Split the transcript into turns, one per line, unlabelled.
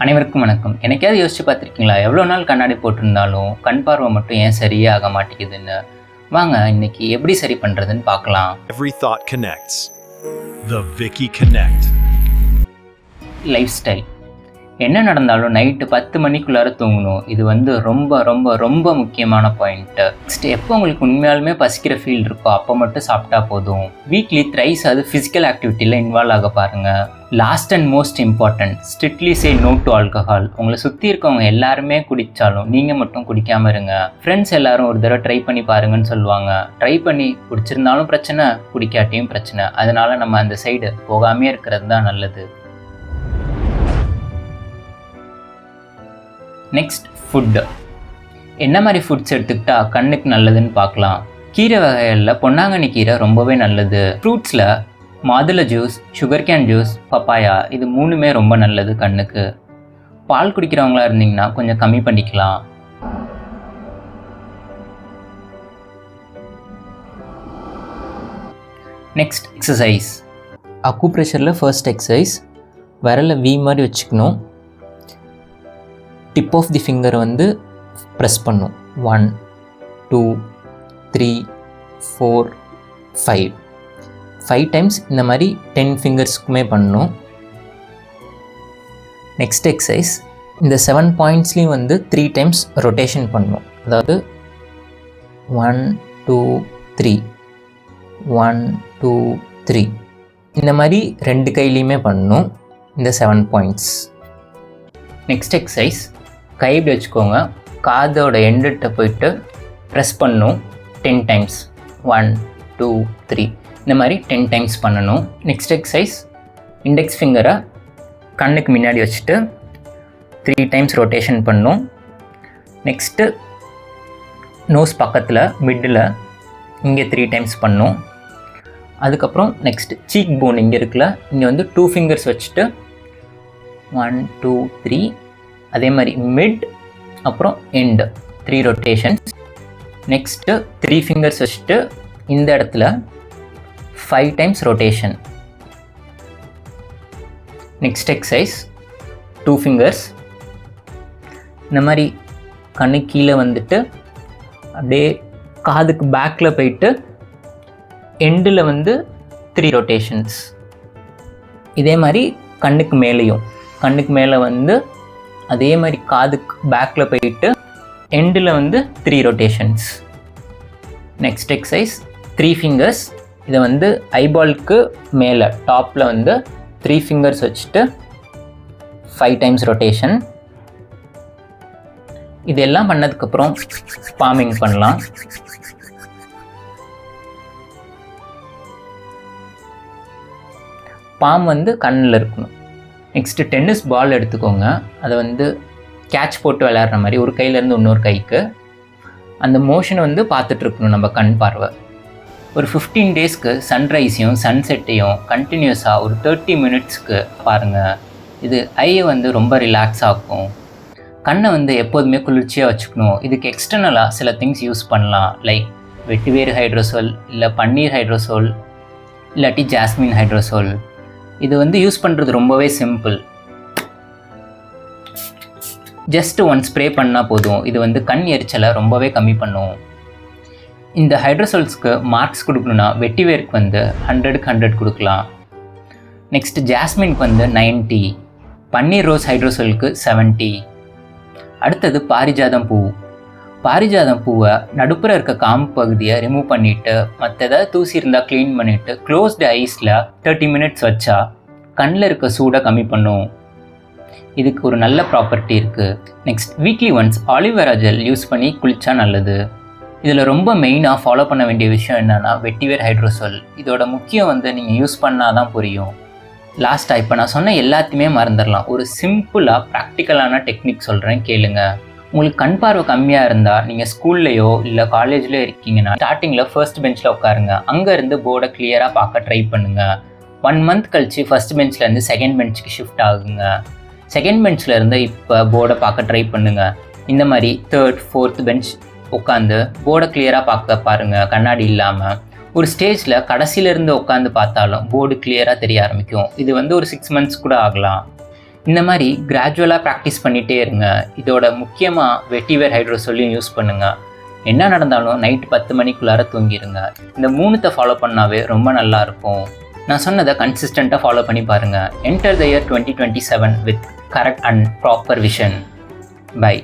அனைவருக்கும் வணக்கம். என்னைக்காவது யோசிச்சு பார்த்துருக்கீங்களா, எவ்வளோ நாள் கண்ணாடி போட்டிருந்தாலும் கண் பார்வை மட்டும் ஏன் சரியே ஆக மாட்டேங்குதுன்னு? வாங்க இன்னைக்கு எப்படி சரி பண்ணுறதுன்னு பார்க்கலாம்.
Every thought connects. The Vicky Connect.
Life style. என்ன நடந்தாலும் நைட்டு 10 மணிக்குள்ளார தூங்கணும். இது ரொம்ப ரொம்ப ரொம்ப முக்கியமான பாயிண்ட்டு. நெக்ஸ்ட், எப்போ உங்களுக்கு உண்மையாலுமே பசிக்கிற ஃபீல் இருக்கோ அப்போ மட்டும் சாப்பிட்டா போதும். வீக்லி த்ரைஸ் அது ஃபிசிக்கல் ஆக்டிவிட்டியில் இன்வால்வ் ஆக பாருங்கள். Last and most important, strictly say no to alcohol. உங்களை சுற்றி இருக்கவங்க எல்லாருமே குடித்தாலும் நீங்கள் மட்டும் குடிக்காமல் இருங்க. ஃப்ரெண்ட்ஸ் எல்லாரும் ஒரு தடவை ட்ரை பண்ணி பாருங்கன்னு சொல்லுவாங்க. ட்ரை பண்ணி பிடிச்சிருந்தாலும் பிரச்சனை, குடிக்காட்டியும் பிரச்சனை. அதனால நம்ம அந்த சைடு போகாமே இருக்கிறது தான் நல்லது. Next, food. என்ன மாதிரி ஃபுட்ஸ் எடுத்துக்கிட்டா கண்ணுக்கு நல்லதுன்னு பார்க்கலாம். கீரை வகைகளில் பொன்னாங்கண்ணி கீரை ரொம்பவே நல்லது. ஃப்ரூட்ஸில் மாதுளை juice, sugar cane juice, papaya, இது மூணுமே ரொம்ப நல்லது கண்ணுக்கு. பால் குடிக்கிறவங்களா இருந்தீங்கன்னா கொஞ்சம் கம்மி பண்ணிக்கலாம். Next, exercise. அக்குப்ரெஷரில் ஃபர்ஸ்ட் எக்ஸசைஸ், விரலை வி மாதிரி வச்சுக்கணும். டிப் ஆஃப் தி ஃபிங்கரை ப்ரெஸ் பண்ணும். 1 2 3 4 5 டைம்ஸ் இந்த மாதிரி 10 ஃபிங்கர்ஸ்க்குமே பண்ணணும். நெக்ஸ்ட் எக்ஸசைஸ், இந்த 7 பாயிண்ட்ஸ்லேயும் 3 டைம்ஸ் ரொட்டேஷன் பண்ணணும். அதாவது 1 2 3 1 2 3 இந்த மாதிரி 2 கையிலையுமே பண்ணணும் இந்த 7 பாயிண்ட்ஸ். நெக்ஸ்ட் எக்ஸசைஸ், கை இப்படி வச்சுக்கோங்க. காதோட எண்டுகிட்ட போயிட்டு ப்ரெஸ் பண்ணணும் 10 டைம்ஸ். 1 2 3 இந்த மாதிரி 10 டைம்ஸ் பண்ணணும். நெக்ஸ்ட் எக்ஸசைஸ், இண்டெக்ஸ் ஃபிங்கரை கண்ணுக்கு முன்னாடி வச்சுட்டு 3 டைம்ஸ் ரொட்டேஷன் பண்ணணும். நெக்ஸ்ட்டு நோஸ் பக்கத்தில் மிட்டில் இங்கே 3 டைம்ஸ் பண்ணணும். அதுக்கப்புறம் நெக்ஸ்ட் சீக் போன் இங்கே இருக்குல்ல, இங்கே 2 ஃபிங்கர்ஸ் வச்சுட்டு 1 2 3 அதே மாதிரி மிட் அப்புறம் எண்டு 3 ரொட்டேஷன்ஸ். நெக்ஸ்ட்டு 3 ஃபிங்கர்ஸ் வச்சுட்டு இந்த இடத்துல 5 times rotation. Next exercise, 2 fingers இந்த மாதிரி கண்ணு கீழே அப்படியே காதுக்கு பேக்கில் போயிட்டு எண்டில் 3 ரொட்டேஷன்ஸ். இதே மாதிரி கண்ணுக்கு மேலே அதே மாதிரி காதுக்கு பேக்கில் போயிட்டு எண்டில் 3 ரொட்டேஷன்ஸ். நெக்ஸ்ட் எக்ஸசைஸ், 3 ஃபிங்கர்ஸ் இதை ஐபாலுக்கு மேலே டாப்பில் 3 ஃபிங்கர்ஸ் வச்சுட்டு 5 டைம்ஸ் ரொட்டேஷன். இதெல்லாம் பண்ணதுக்கப்புறம் பாமிங் பண்ணலாம். பாம் கண்ணில் இருக்கணும். நெக்ஸ்ட்டு டென்னிஸ் பால் எடுத்துக்கோங்க. அதை கேட்ச் போட்டு விளையாடுற மாதிரி ஒரு கையிலேருந்து இன்னொரு கைக்கு அந்த மோஷனை பார்த்துட்ருக்கணும் நம்ம கண் பார்வை. ஒரு 15 டேஸ்க்கு சன்ரைஸையும் சன்செட்டையும் கண்டினியூஸாக ஒரு 30 மினிட்ஸ்க்கு பாருங்கள். இது ஐயை ரொம்ப ரிலாக்ஸ் ஆகும். கண்ணை எப்போதுமே குளிர்ச்சியாக வச்சுக்கணும். இதுக்கு எக்ஸ்டர்னலாக சில திங்ஸ் யூஸ் பண்ணலாம். லைக் வெட்டிவேர் ஹைட்ரோசோல், இல்லை பன்னீர் ஹைட்ரோசோல், இல்லாட்டி ஜாஸ்மின் ஹைட்ரோசோல். இது யூஸ் பண்ணுறது ரொம்பவே சிம்பிள். ஜஸ்ட் 1 ஸ்ப்ரே பண்ணால் போதும். இது கண் எரிச்சலை ரொம்பவே கம்மி பண்ணும். இந்த ஹைட்ரோசோல்ஸ்க்கு மார்க்ஸ் கொடுக்கணுன்னா வெட்டிவேருக்கு 100க்கு 100 கொடுக்கலாம். நெக்ஸ்ட் ஜாஸ்மின்க்கு 90, பன்னீர் ரோஸ் ஹைட்ரோசோலுக்கு 70. அடுத்தது பாரிஜாதம் பூ. பாரிஜாதம் பூவை நடுப்புற இருக்க காம்பு பகுதியை ரிமூவ் பண்ணிவிட்டு மற்ற ஏதாவது தூசி இருந்தால் க்ளீன் பண்ணிவிட்டு க்ளோஸ்டு ஐஸில் 30 மினிட்ஸ் வச்சா கண்ணில் இருக்க சூடை கம்மி பண்ணும். இதுக்கு ஒரு நல்ல ப்ராப்பர்ட்டி இருக்குது. Next, weekly once aloe vera gel use பண்ணி குளித்தா நல்லது. இதில் ரொம்ப மெயினாக ஃபாலோ பண்ண வேண்டிய விஷயம் என்னென்னா வெட்டிவேர் ஹைட்ரோசோல். இதோட முக்கியம் நீங்கள் யூஸ் பண்ணால் தான் புரியும். லாஸ்ட்டாக இப்போ நான் சொன்ன எல்லாத்தையுமே மறந்துடலாம். ஒரு சிம்பிளாக ப்ராக்டிக்கலான டெக்னிக் சொல்கிறேன், கேளுங்க. உங்களுக்கு கண் பார்வை கம்மியாக இருந்தால் நீங்கள் ஸ்கூல்லையோ இல்லை காலேஜ்லையோ இருக்கீங்கன்னா ஸ்டார்டிங்கில் ஃபர்ஸ்ட் பெஞ்சில் உட்காருங்க. அங்கேருந்து போர்டை கிளியராக பார்க்க ட்ரை பண்ணுங்கள். 1 மந்த் கழிச்சு ஃபர்ஸ்ட் பெஞ்ச்லேருந்து செகண்ட் பெஞ்சுக்கு ஷிஃப்ட் ஆகுங்க. செகண்ட் பெஞ்சில் இருந்து இப்போ போர்டை பார்க்க ட்ரை பண்ணுங்கள். இந்த மாதிரி 3rd 4th பெஞ்ச் உட்காந்து போர்டை கிளியராக பார்க்க பாருங்கள், கண்ணாடி இல்லாமல். ஒரு ஸ்டேஜில் கடைசியிலேருந்து உட்காந்து பார்த்தாலும் போர்டு கிளியராக தெரிய ஆரம்பிக்கும். இது ஒரு 6 months கூட ஆகலாம். இந்த மாதிரி கிராஜுவலாக ப்ராக்டிஸ் பண்ணிகிட்டே இருங்க. இதோட முக்கியமாக வெட்டிவேர் ஹைட்ரோசோலையும் யூஸ் பண்ணுங்கள். என்ன நடந்தாலும் நைட்டு 10 மணிக்குள்ளார தூங்கிடுங்க. இந்த 3த்தை ஃபாலோ பண்ணாவே ரொம்ப நல்லாயிருக்கும். நான் சொன்னதை கன்சிஸ்டண்ட்டாக ஃபாலோ பண்ணி பாருங்கள். Enter the year 2027 with correct and proper vision. By.